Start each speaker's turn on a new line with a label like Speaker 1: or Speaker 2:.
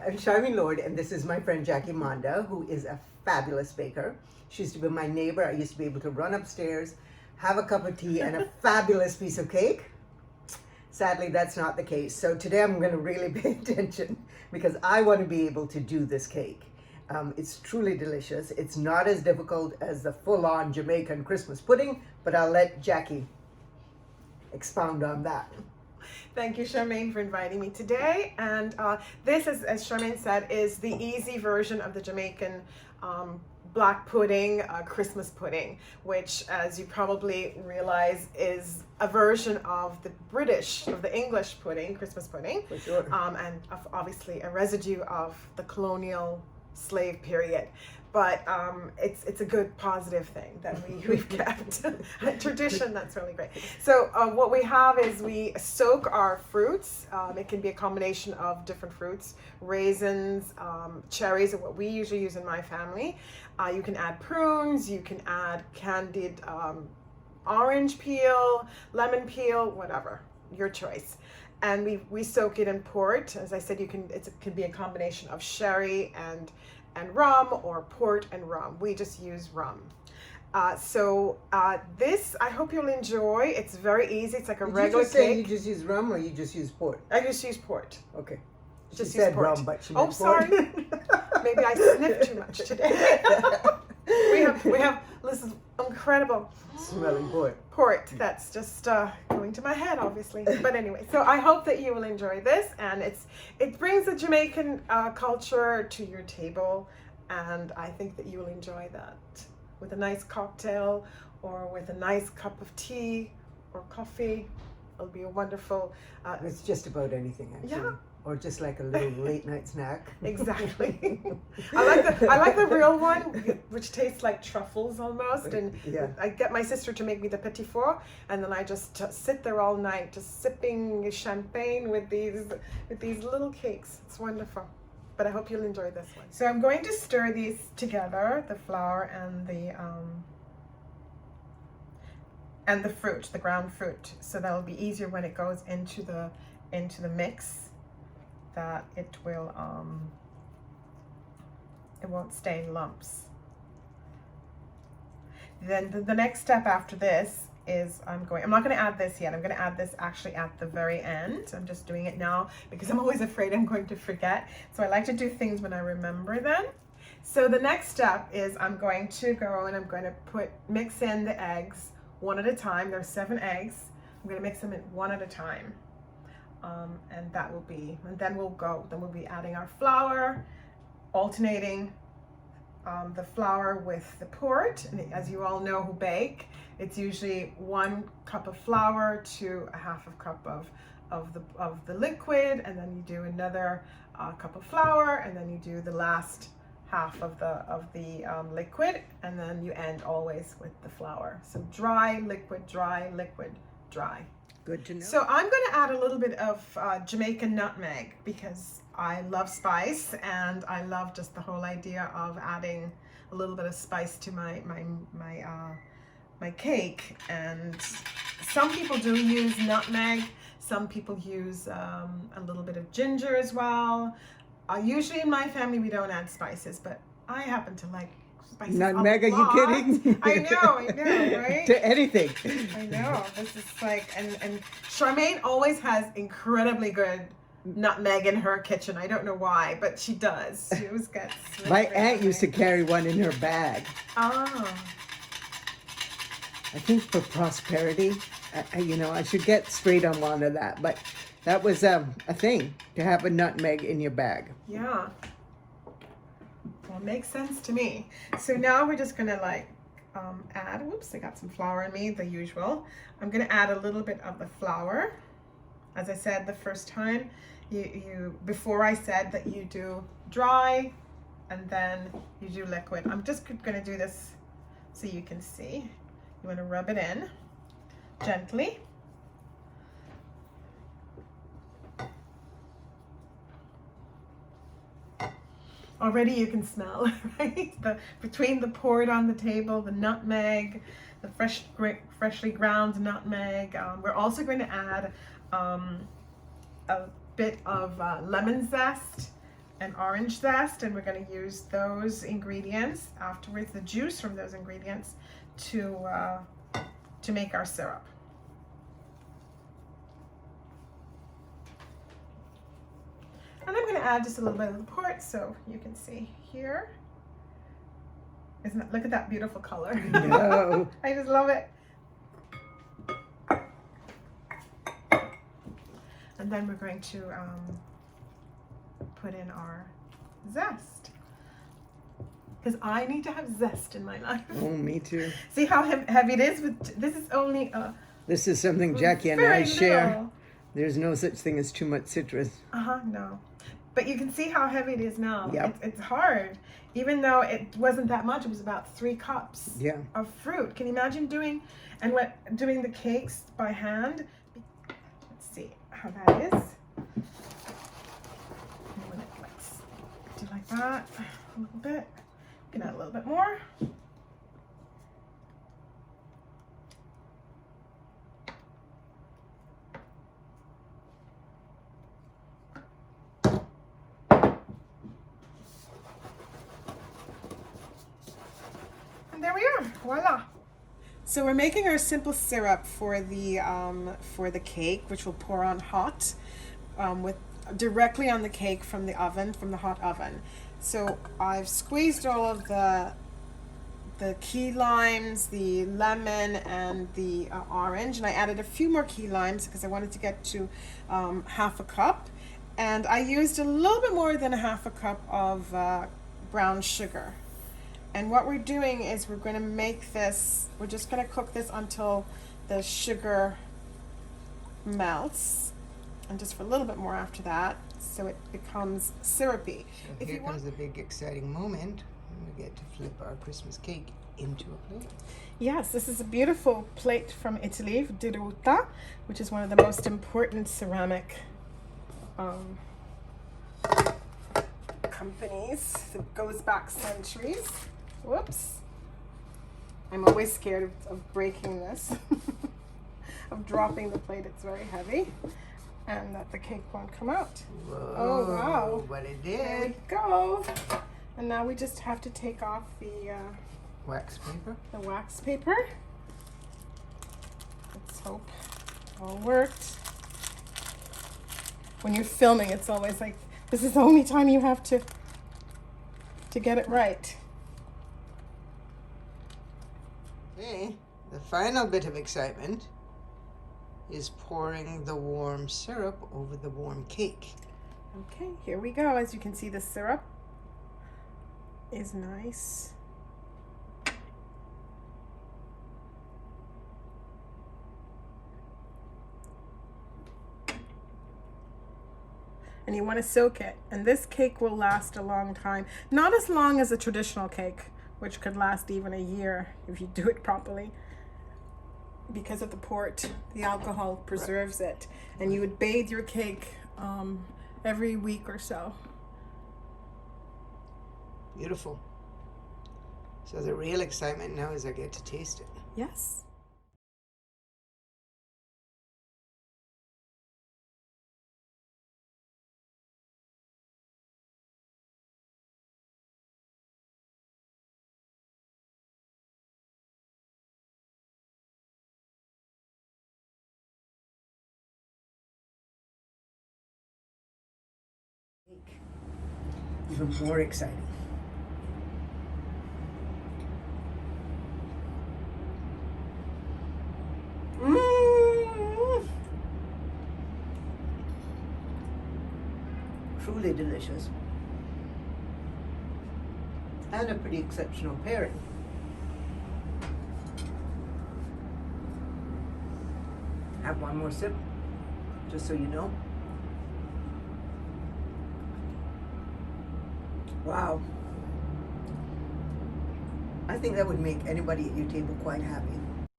Speaker 1: I'm Charmaine Lord, and this is my friend Jacquie Monda, who is a fabulous baker. She used to be my neighbor. I used to be able to run upstairs, have a cup of tea, and a fabulous piece of cake. Sadly, that's not the case. So today I'm going to really pay attention because I want to be able to do this cake. It's truly delicious. It's not as difficult as the full-on Jamaican Christmas pudding, but I'll let Jacquie expound on that.
Speaker 2: Thank you, Charmaine, for inviting me today. And this, is, as Charmaine said, is the easy version of the Jamaican black pudding, Christmas pudding, which, as you probably realize, is a version of the English pudding, Christmas pudding,
Speaker 1: For sure.
Speaker 2: and obviously a residue of the colonial slave period. But it's a good positive thing that we've kept a tradition that's really great. So what we have is we soak our fruits. It can be a combination of different fruits, raisins, cherries are what we usually use in my family. You can add prunes, you can add candied orange peel, lemon peel, whatever, your choice. And we soak it in port. As I said, it can be a combination of sherry and rum, or port and rum. We just use rum. This, I hope you'll enjoy. It's very easy. It's like a regular
Speaker 1: Did you just say
Speaker 2: cake.
Speaker 1: you just use rum or you just use port?
Speaker 2: I just use port.
Speaker 1: Okay. She
Speaker 2: Just
Speaker 1: said
Speaker 2: use port.
Speaker 1: rum, but she
Speaker 2: Oh,
Speaker 1: meant port.
Speaker 2: sorry. Maybe I sniffed too much today. we have this is incredible
Speaker 1: Smelling port.
Speaker 2: port that's just going to my head, obviously. But anyway, so I hope that you will enjoy this, and it brings the Jamaican culture to your table, and I think that you will enjoy that with a nice cocktail or with a nice cup of tea or coffee. It'll be a wonderful.
Speaker 1: It's just about anything, actually.
Speaker 2: Yeah.
Speaker 1: Or just like a little late night snack.
Speaker 2: Exactly. I like the real one, which tastes like truffles almost. And
Speaker 1: Yeah.
Speaker 2: I get my sister to make me the petit four, and then I just sit there all night, just sipping champagne with these little cakes. It's wonderful. But I hope you'll enjoy this one. So I'm going to stir these together, the flour and the fruit, the ground fruit. So that'll be easier when it goes into the mix. That it won't stay in lumps. Then the next step after this is I'm not going to add this yet. I'm going to add this actually at the very end. I'm just doing it now because I'm always afraid I'm going to forget. So I like to do things when I remember them. So the next step is I'm going to go and I'm going to mix in the eggs one at a time. There's 7 eggs. I'm going to mix them in one at a time. And then we'll be adding our flour, alternating the flour with the port. And as you all know who bake, it's usually 1 cup of flour to a half a cup of the liquid, and then you do another cup of flour, and then you do the last half of the liquid, and then you end always with the flour. So dry, liquid, dry, liquid, dry.
Speaker 1: Good to know.
Speaker 2: So I'm going to add a little bit of Jamaican nutmeg because I love spice, and I love just the whole idea of adding a little bit of spice to my cake. And some people do use nutmeg. Some people use a little bit of ginger as well. Usually in my family we don't add spices, but I happen to like spices.
Speaker 1: Nutmeg, are you kidding?
Speaker 2: I know, right?
Speaker 1: To anything.
Speaker 2: I know. This is like, and Charmaine always has incredibly good nutmeg in her kitchen. I don't know why, but she does. She always gets. Really
Speaker 1: My
Speaker 2: great
Speaker 1: aunt used to
Speaker 2: nutmeg.
Speaker 1: carry one in her bag.
Speaker 2: Oh.
Speaker 1: I think for prosperity. I should get straight on one of that, but that was a thing, to have a nutmeg in your bag.
Speaker 2: Yeah. Well, it makes sense to me. So now we're just gonna add, whoops, I got some flour in me, the usual. I'm gonna add a little bit of the flour. As I said the first time, before I said that you do dry and then you do liquid. I'm just gonna do this so you can see. You wanna rub it in gently. Already you can smell, right? Between the port on the table, the nutmeg, the freshly ground nutmeg. We're also going to add a bit of lemon zest and orange zest, and we're going to use those ingredients afterwards, the juice from those ingredients, to make our syrup. And I'm going to add just a little bit of the port so you can see here. Isn't it, look at that beautiful color.
Speaker 1: No.
Speaker 2: I just love it. And then we're going to put in our zest. Because I need to have zest in my life.
Speaker 1: Oh, me too.
Speaker 2: See how heavy it is? This is only
Speaker 1: This is something Jackie and I share. There's no such thing as too much citrus.
Speaker 2: No. But you can see how heavy it is now.
Speaker 1: Yep.
Speaker 2: It's hard. Even though it wasn't that much, it was about 3 cups of fruit. Can you imagine doing the cakes by hand? Let's see how that is. Let's do like that a little bit. You can add a little bit more. There we are, voila. So we're making our simple syrup for the cake, which we'll pour on hot, directly on the cake from the oven, from the hot oven. So I've squeezed all of the key limes, the lemon, and the orange, and I added a few more key limes because I wanted to get to half a cup, and I used a little bit more than a half a cup of brown sugar. And what we're doing is we're going to make this, we're just going to cook this until the sugar melts, and just for a little bit more after that, so it becomes syrupy.
Speaker 1: So here comes the big exciting moment. We get to flip our Christmas cake into a plate.
Speaker 2: Yes, this is a beautiful plate from Italy, di Ruta, which is one of the most important ceramic companies. It goes back centuries. Whoops. I'm always scared of breaking this, of dropping the plate. It's very heavy, and that the cake won't come out.
Speaker 1: Whoa,
Speaker 2: oh, wow.
Speaker 1: But it
Speaker 2: There
Speaker 1: did.
Speaker 2: we go. And now we just have to take off the
Speaker 1: Wax paper.
Speaker 2: the wax paper. Let's hope it all worked. When you're filming, it's always like, this is the only time you have to get it right.
Speaker 1: Okay, the final bit of excitement is pouring the warm syrup over the warm cake.
Speaker 2: Okay, here we go. As you can see, the syrup is nice. And you want to soak it. And this cake will last a long time. Not as long as a traditional cake, which could last even a year if you do it properly. Because of the port, the alcohol preserves it. And you would bathe your cake every week or so.
Speaker 1: Beautiful. So the real excitement now is I get to taste it.
Speaker 2: Yes.
Speaker 1: Even more exciting. Truly delicious. And a pretty exceptional pairing. Have one more sip, just so you know. Wow. I think that would make anybody at your table quite happy.